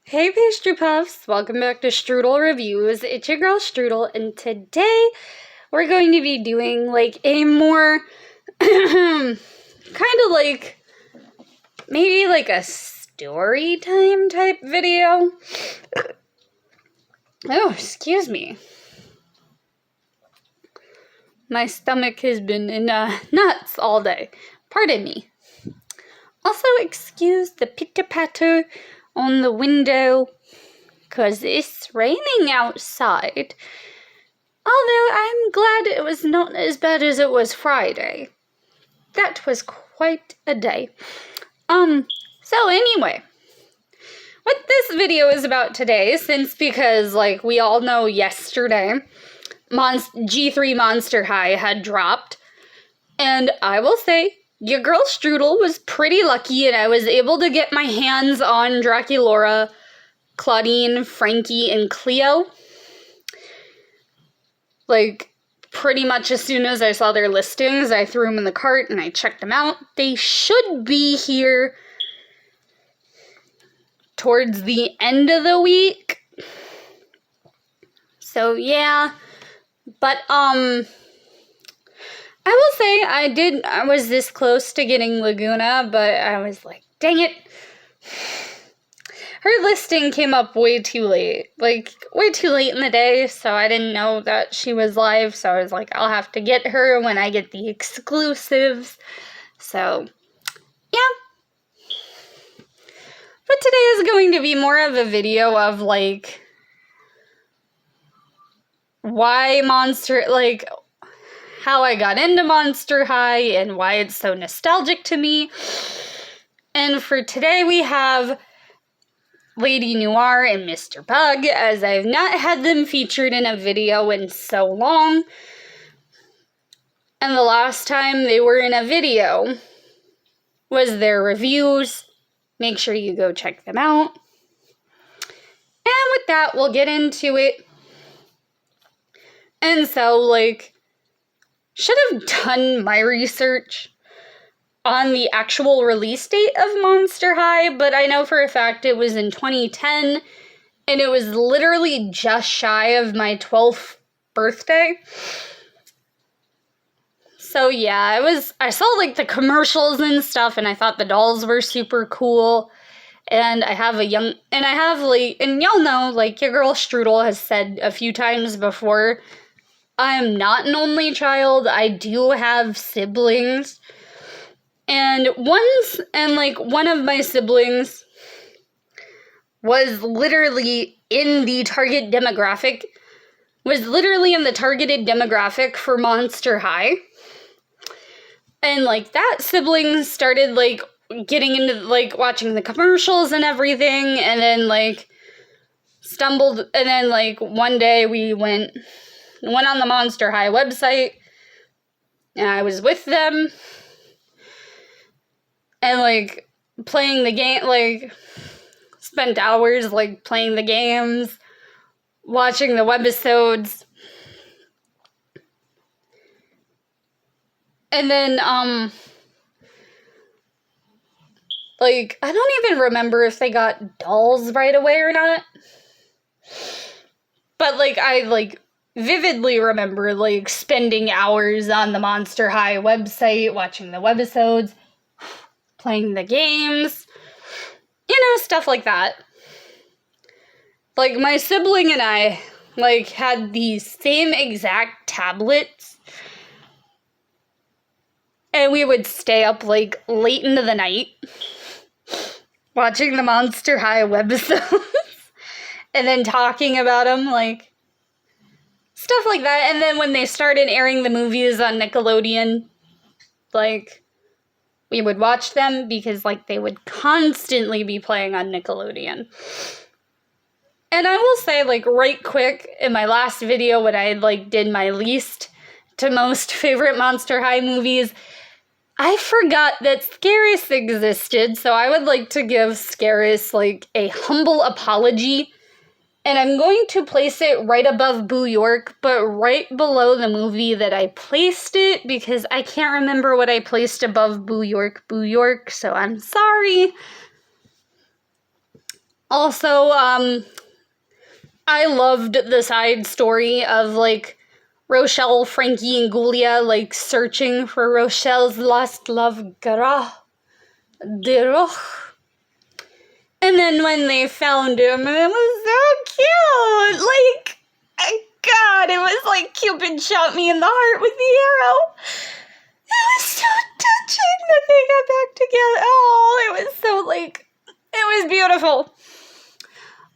Hey pastry puffs, welcome back to Strudel Reviews. It's your girl Strudel, and today we're going to be doing like a more kind of like maybe like a story time type video. Oh, excuse me. My stomach has been in nuts all day. Pardon me. Also, excuse the pitter-patter on the window, 'cause it's raining outside. Although I'm glad it was not as bad as it was Friday. That was quite a day. So anyway, what this video is about today, because like we all know yesterday, G3 Monster High had dropped, and I will say, your girl Strudel was pretty lucky, and I was able to get my hands on Draculaura, Claudine, Frankie, and Cleo. Like, pretty much as soon as I saw their listings, I threw them in the cart and I checked them out. They should be here towards the end of the week. So, yeah. But, I will say I was this close to getting Laguna, but I was like, dang it. Her listing came up way too late. Like, way too late in the day, so I didn't know that she was live, so I was like, I'll have to get her when I get the exclusives. So, yeah. But today is going to be more of a video of, like, how I got into Monster High and why it's so nostalgic to me. And for today we have Lady Noir and Mr. Bug, as I've not had them featured in a video in so long. And the last time they were in a video was their reviews. Make sure you go check them out. And with that, we'll get into it. And so, like, should have done my research on the actual release date of Monster High, but I know for a fact it was in 2010, and it was literally just shy of my 12th birthday. So yeah, I saw like the commercials and stuff, and I thought the dolls were super cool. And and y'all know, like, your girl Strudel has said a few times before, I'm not an only child. I do have siblings. And one of my siblings was literally in the targeted demographic for Monster High. And, like, that sibling started, like, getting into, like, watching the commercials and everything, and then, like, one day we went on the Monster High website, and I was with them, and, like, playing the game, like, spent hours, like, playing the games, watching the webisodes. And then, like, I don't even remember if they got dolls right away or not. But, like, I, like, vividly remember, like, spending hours on the Monster High website, watching the webisodes, playing the games, stuff like that. Like, my sibling and I, like, had the same exact tablets, and we would stay up, like, late into the night, watching the Monster High webisodes, and then talking about them, like, stuff like that. And then when they started airing the movies on Nickelodeon, like, we would watch them because, like, they would constantly be playing on Nickelodeon. And I will say, like, right quick, in my last video when I, like, did my least to most favorite Monster High movies, I forgot that Scaris existed, so I would like to give Scaris, like, a humble apology. And I'm going to place it right above Boo York, but right below the movie that I placed it, because I can't remember what I placed above Boo York, so I'm sorry. Also, I loved the side story of, like, Rochelle, Frankie, and Gulia, like, searching for Rochelle's lost love, Garah, Deroch. And then when they found him, it was so cute! Like, God, it was like Cupid shot me in the heart with the arrow. It was so touching that they got back together. Oh, it was so, like, it was beautiful.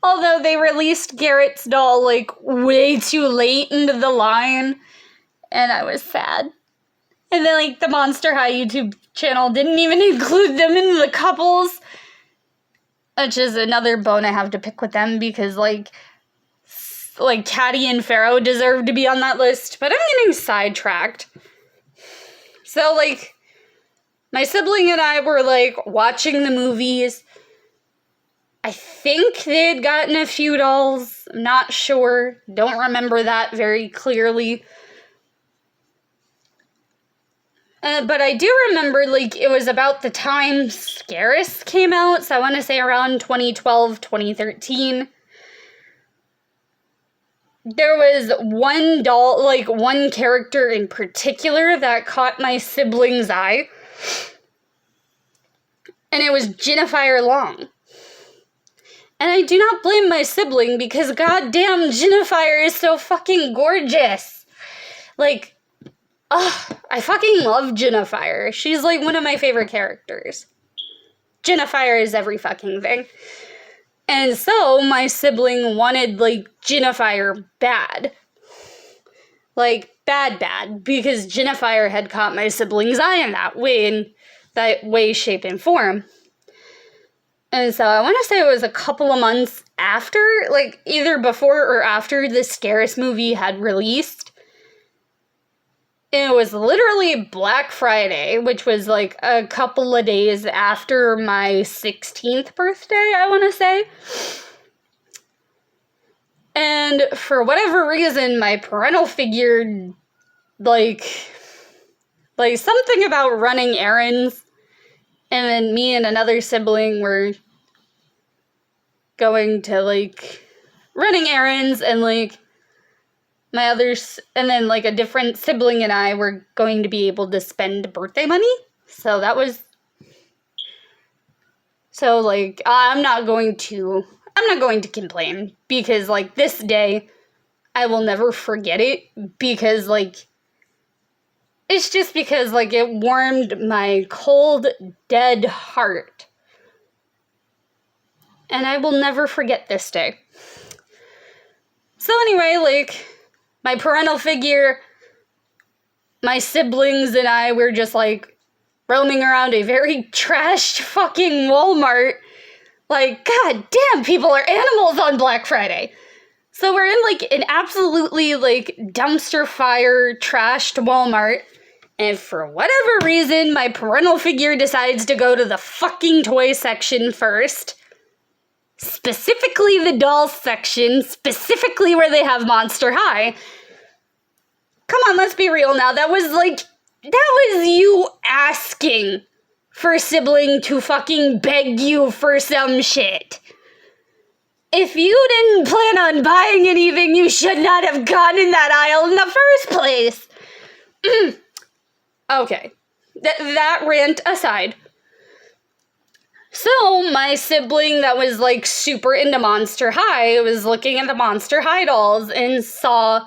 Although they released Garrett's doll, like, way too late into the line, and I was sad. And then, like, the Monster High YouTube channel didn't even include them in the couples, which is another bone I have to pick with them, because, like Caddy and Pharaoh deserve to be on that list, but I'm getting sidetracked. So, like, my sibling and I were, like, watching the movies. I think they had gotten a few dolls. I'm not sure. Don't remember that very clearly. But I do remember, like, it was about the time Scaris came out, so I want to say around 2012, 2013. There was one doll, like, one character in particular that caught my sibling's eye. And it was Jennifer Long. And I do not blame my sibling, because goddamn Jennifer is so fucking gorgeous. Like, I fucking love Jennifer. She's, like, one of my favorite characters. Jennifer is every fucking thing. And so, my sibling wanted, like, Jennifer bad. Like, bad, because Jennifer had caught my sibling's eye in that way, shape, and form. And so, I want to say it was a couple of months after, like, either before or after the Scaris movie had released. It was literally Black Friday, which was, like, a couple of days after my 16th birthday, I want to say. And for whatever reason, my parental figure, like something about running errands. And then me and another sibling were going to, like, running errands, and, like, and then, like, a different sibling and I were going to be able to spend birthday money. So that was, like, I'm not going to complain, because, like, this day, I will never forget it, because, like, it's just because, like, it warmed my cold, dead heart. And I will never forget this day. So anyway, like, my parental figure, my siblings and I were just, like, roaming around a very trashed fucking Walmart. Like, god damn, people are animals on Black Friday. So we're in, like, an absolutely, like, dumpster fire, trashed Walmart. And for whatever reason, my parental figure decides to go to the fucking toy section first. Specifically the dolls section, specifically where they have Monster High. Come on, let's be real now. That was you asking for a sibling to fucking beg you for some shit. If you didn't plan on buying anything, you should not have gone in that aisle in the first place. Okay, that rant aside. So, my sibling that was, like, super into Monster High was looking at the Monster High dolls and saw,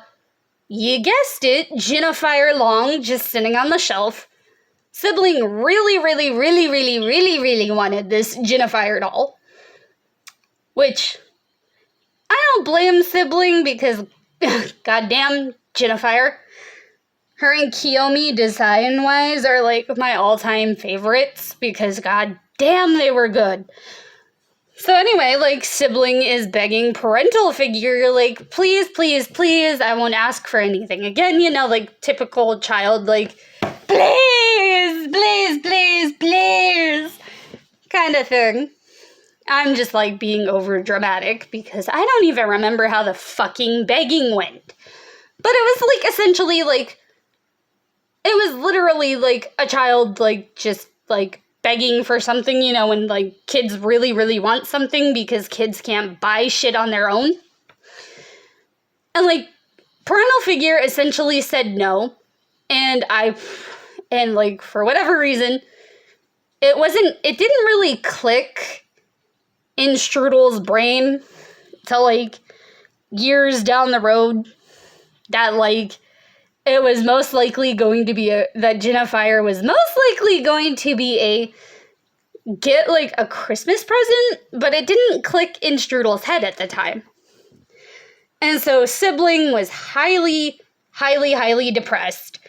you guessed it, Jennifer Long just sitting on the shelf. Sibling really wanted this Jennifer doll. Which, I don't blame sibling, because, goddamn Jennifer. Her and Kiyomi, design-wise, are, like, my all-time favorites, because god damn, they were good. So anyway, like, sibling is begging parental figure, like, please, I won't ask for anything again, you know, like, typical child, like, please, kind of thing. I'm just, like, being over dramatic, because I don't even remember how the fucking begging went. But it was, like, essentially, like, it was literally, like, a child, like, just, like, begging for something, you know, when, like, kids really, really want something because kids can't buy shit on their own. And, like, parental figure essentially said no. And like, for whatever reason, it didn't really click in Strudel's brain till, like, years down the road that, like, it was most likely going to be that Jennifer was most likely going to be get, like, a Christmas present, but it didn't click in Strudel's head at the time. And so Sibling was highly, highly, highly depressed.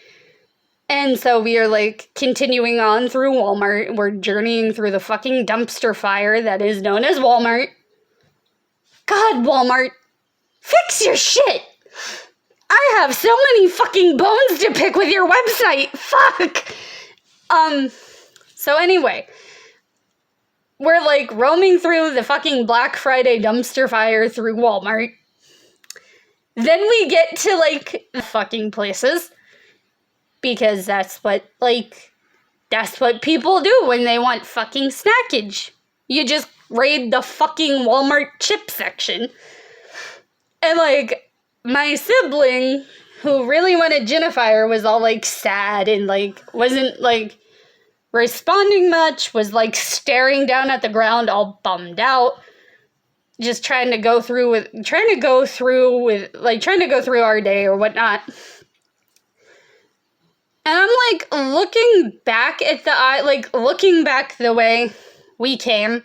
And so we are, like, continuing on through Walmart. We're journeying through the fucking dumpster fire that is known as Walmart. God, Walmart, fix your shit! I have so many fucking bones to pick with your website. Fuck! So anyway, we're, like, roaming through the fucking Black Friday dumpster fire through Walmart. Then we get to, like, the fucking places. Because that's what people do when they want fucking snackage. You just raid the fucking Walmart chip section. And, like, my sibling, who really wanted Jennifer, was all, like, sad and, like, wasn't, like, responding much, was, like, staring down at the ground all bummed out, just trying to go through our day or whatnot. And I'm, like, looking back the way we came,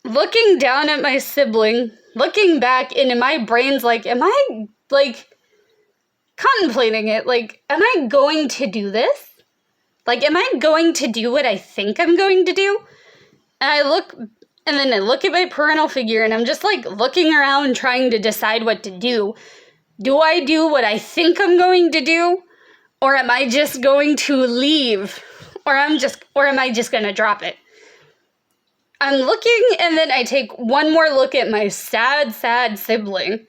looking down at my sibling, looking back, and in my brain's like, am I, like, contemplating it? Like, am I going to do this? Like, am I going to do what I think I'm going to do? And I look at my parental figure, and I'm just, like, looking around trying to decide what to do. Do I do what I think I'm going to do? Or am I just going to leave? Or am I just going to drop it? I'm looking, and then I take one more look at my sad, sad sibling.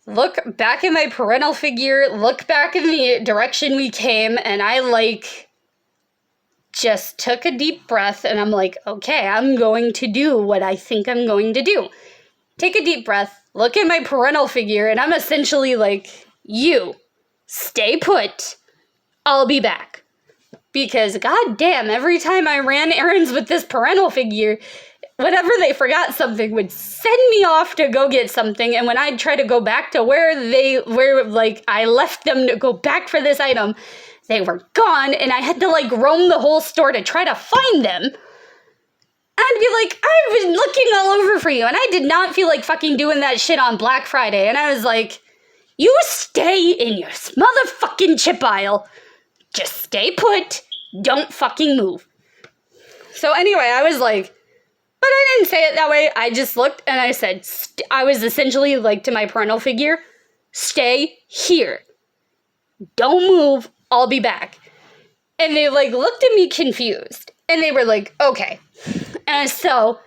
Look back at my parental figure, look back in the direction we came, and I, like, just took a deep breath, and I'm like, okay, I'm going to do what I think I'm going to do. Take a deep breath, look at my parental figure, and I'm essentially like, you. Stay put. I'll be back. Because, goddamn, every time I ran errands with this parental figure, whenever they forgot something, would send me off to go get something, and when I'd try to go back to where I left them to go back for this item, they were gone, and I had to, like, roam the whole store to try to find them. I'd be like, I've been looking all over for you, and I did not feel like fucking doing that shit on Black Friday, and I was like, you stay in your motherfucking chip aisle. Just stay put. Don't fucking move. So anyway, I was like, but I didn't say it that way. I just looked and I said, I was essentially like to my parental figure, stay here. Don't move. I'll be back. And they, like, looked at me confused. And they were like, okay. And so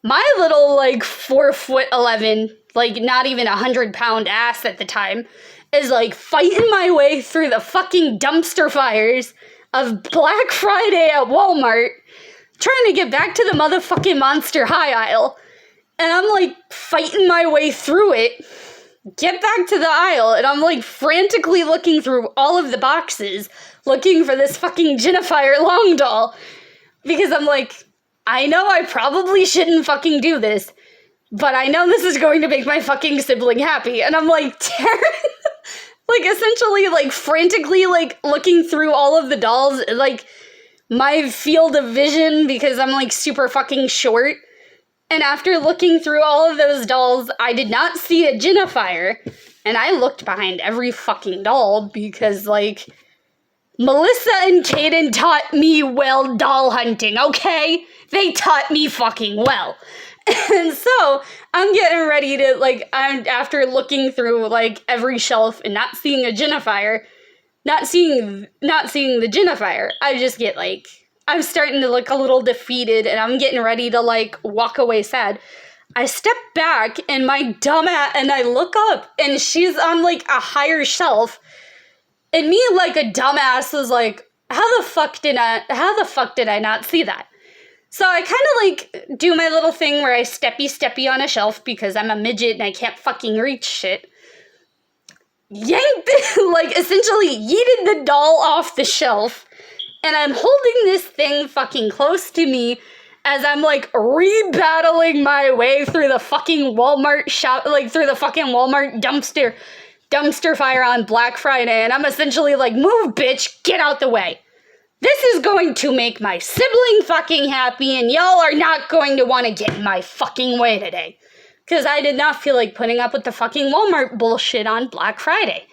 my little, like, 4'11", like, not even 100-pound ass at the time, is, like, fighting my way through the fucking dumpster fires of Black Friday at Walmart, trying to get back to the motherfucking Monster High aisle. And I'm, like, fighting my way through it, get back to the aisle, and I'm, like, frantically looking through all of the boxes, looking for this fucking Jennifer Long doll. Because I'm like, I know I probably shouldn't fucking do this, but I know this is going to make my fucking sibling happy. And I'm, like, like, essentially, like, frantically, like, looking through all of the dolls, like, my field of vision, because I'm, like, super fucking short. And after looking through all of those dolls, I did not see a Jennifer. And I looked behind every fucking doll, because, like, Melissa and Kaden taught me well doll hunting, okay? They taught me fucking well. And so, I'm getting ready to, like, after looking through, like, every shelf and not seeing a Jennifer, not seeing the Jennifer, I just get, like, I'm starting to look a little defeated, and I'm getting ready to, like, walk away sad. I step back, and my dumbass, and I look up, and she's on, like, a higher shelf, and me, like a dumbass, was like, How the fuck did I not see that? So I kind of like do my little thing where I steppy on a shelf because I'm a midget and I can't fucking reach shit. Yanked, like essentially yeeted the doll off the shelf, and I'm holding this thing fucking close to me as I'm like rebattling my way through the fucking Walmart shop, like through the fucking Walmart dumpster fire on Black Friday, and I'm essentially like, move bitch, get out the way. This is going to make my sibling fucking happy, and y'all are not going to want to get in my fucking way today. Because I did not feel like putting up with the fucking Walmart bullshit on Black Friday.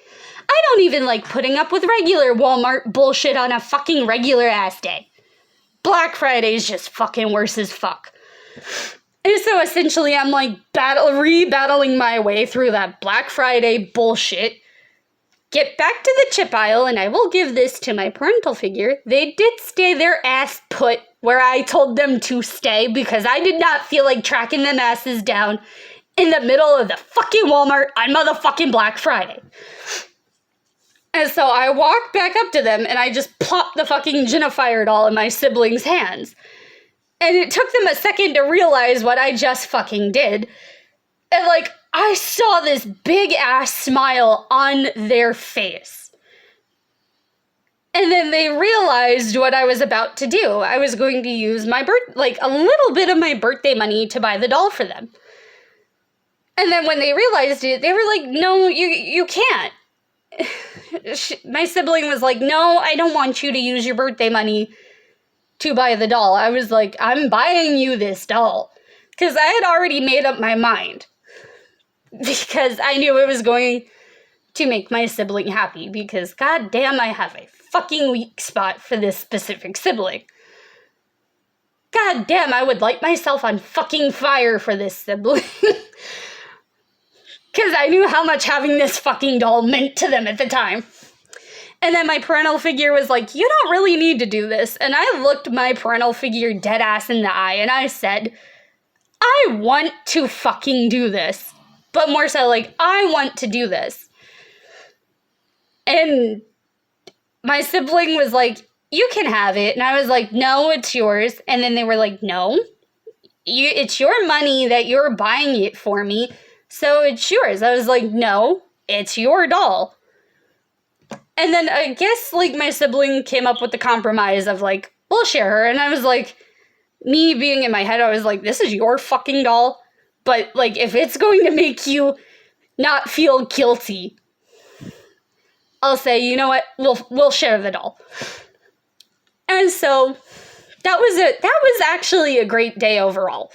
I don't even like putting up with regular Walmart bullshit on a fucking regular ass day. Black Friday is just fucking worse as fuck. And so essentially I'm like rebattling my way through that Black Friday bullshit. Get back to the chip aisle, and I will give this to my parental figure. They did stay their ass put where I told them to stay because I did not feel like tracking them asses down in the middle of the fucking Walmart on motherfucking Black Friday. And so I walked back up to them and I just plopped the fucking Jennifer doll in my siblings' hands. And it took them a second to realize what I just fucking did. And like, I saw this big ass smile on their face. And then they realized what I was about to do. I was going to use my a little bit of my birthday money to buy the doll for them. And then when they realized it, they were like, no, you can't. My sibling was like, no, I don't want you to use your birthday money to buy the doll. I was like, I'm buying you this doll. Because I had already made up my mind. Because I knew it was going to make my sibling happy. Because goddamn, I have a fucking weak spot for this specific sibling. Goddamn, I would light myself on fucking fire for this sibling. Because I knew how much having this fucking doll meant to them at the time. And then my parental figure was like, you don't really need to do this. And I looked my parental figure dead ass in the eye and I said, I want to fucking do this. But more so like, I want to do this. And my sibling was like, you can have it. And I was like, no, it's yours. And then they were like, no, it's your money that you're buying it for me. So it's yours. I was like, no, it's your doll. And then I guess like my sibling came up with the compromise of like, we'll share her. And I was like, me being in my head, I was like, this is your fucking doll. But like, if it's going to make you not feel guilty, I'll say, you know what, we'll share the doll. And so that was actually a great day overall.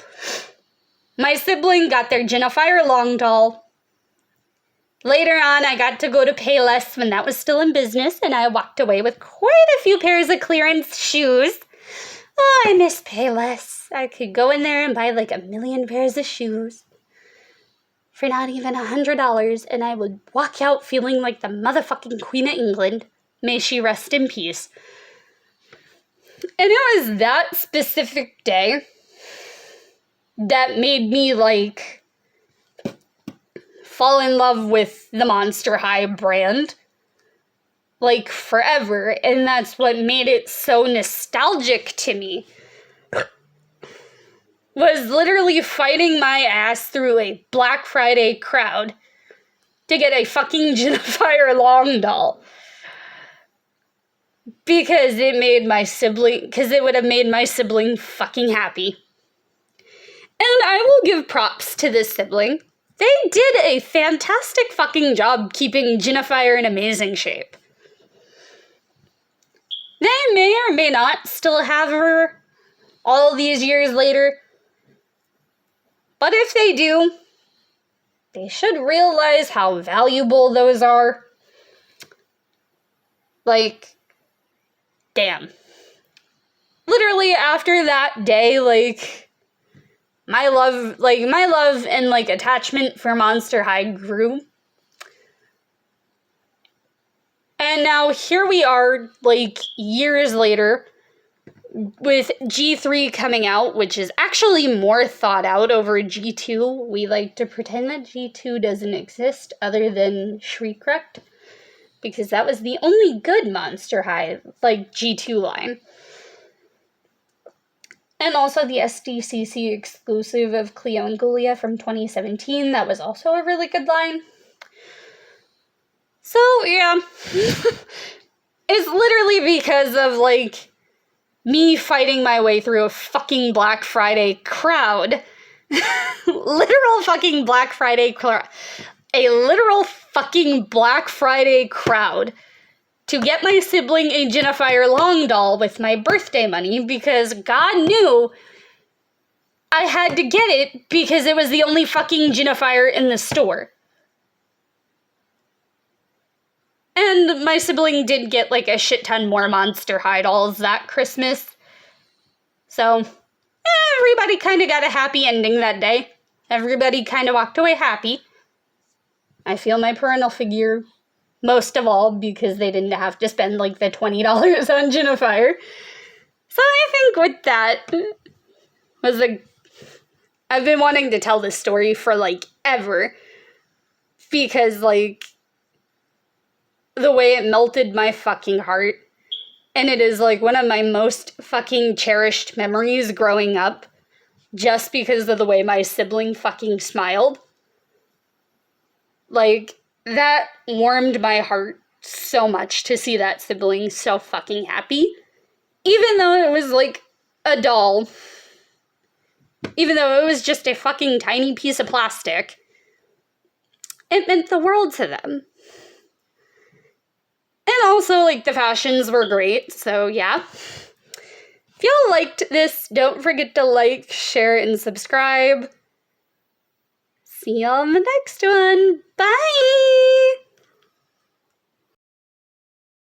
My sibling got their Jennifer Long doll. Later on, I got to go to Payless when that was still in business, and I walked away with quite a few pairs of clearance shoes. Oh, I miss Payless. I could go in there and buy like 1 million pairs of shoes for not even $100, and I would walk out feeling like the motherfucking Queen of England. May she rest in peace. And it was that specific day that made me like fall in love with the Monster High brand like forever, and that's what made it so nostalgic to me. Was literally fighting my ass through a Black Friday crowd to get a fucking Jennifer Long doll. Because it would have made my sibling fucking happy. And I will give props to this sibling. They did a fantastic fucking job keeping Jennifer in amazing shape. They may or may not still have her all these years later. But if they do, they should realize how valuable those are. Like, damn. Literally after that day, like, my love and like attachment for Monster High grew. And now here we are, like, years later, with G3 coming out, which is actually more thought out over G2. We like to pretend that G2 doesn't exist other than Shriekrecht. because that was the only good Monster High, like, G2 line. And also the SDCC exclusive of Cleo and Gulia from 2017. That was also a really good line. So, yeah. It's literally because of, like, me fighting my way through a fucking Black Friday crowd. Literal fucking Black Friday crowd. A literal fucking Black Friday crowd to get my sibling a Jennifer Long doll with my birthday money, because God knew I had to get it because it was the only fucking Jennifer in the store. And my sibling did get, like, a shit ton more Monster High dolls that Christmas. So, everybody kind of got a happy ending that day. Everybody kind of walked away happy. I feel my parental figure most of all, because they didn't have to spend, like, the $20 on Jennifer. So I think with that was I've been wanting to tell this story for, like, ever. Because, like, the way it melted my fucking heart. And it is, like, one of my most fucking cherished memories growing up. Just because of the way my sibling fucking smiled. Like, that warmed my heart so much to see that sibling so fucking happy. Even though it was, like, a doll. Even though it was just a fucking tiny piece of plastic. It meant the world to them. And also, like, the fashions were great, so yeah. If y'all liked this, don't forget to like, share, and subscribe. See y'all in the next one. Bye!